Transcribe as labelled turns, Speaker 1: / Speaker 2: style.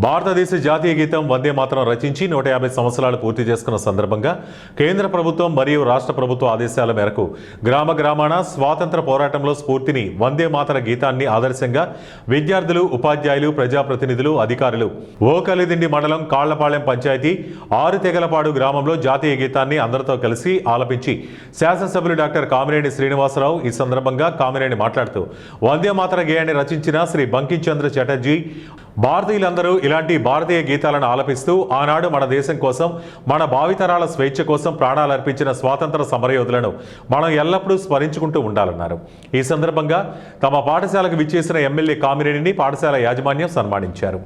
Speaker 1: భారతదేశ జాతీయ గీతం వందే మాతరం రచించి 150 సంవత్సరాలు పూర్తి చేసుకున్న సందర్భంగా కేంద్ర ప్రభుత్వం మరియు రాష్ట్ర ప్రభుత్వ ఆదేశాల మేరకు గ్రామాన స్వాతంత్ర పోరాటంలో స్ఫూర్తిని వందే మాతర గీతాన్ని ఆదర్శంగా విద్యార్థులు, ఉపాధ్యాయులు, ప్రజాప్రతినిధులు, అధికారులు ఓకలిదిండి మండలం కాళ్లపాళెం పంచాయతీ ఆరుతెగలపాడు గ్రామంలో జాతీయ గీతాన్ని అందరితో కలిసి ఆలపించి శాసనసభ్యులు డాక్టర్ కామినేని శ్రీనివాసరావు ఈ సందర్భంగా కామినేని మాట్లాడుతూ వందే మాతర గేయాన్ని రచించిన శ్రీ బంకించంద్ర చటర్జీ భారతీయులందరూ ఇలాంటి భారతీయ గీతాలను ఆలపిస్తూ ఆనాడు మన దేశం కోసం, మన భావితరాల స్వేచ్ఛ కోసం ప్రాణాలు అర్పించిన స్వాతంత్ర సమరయోధులను మనం ఎల్లప్పుడూ స్మరించుకుంటూ ఉండాలన్నారు. ఈ సందర్భంగా తమ పాఠశాలకు విచ్చేసిన ఎమ్మెల్యే కామినేనిని పాఠశాల యాజమాన్యం సన్మానించారు.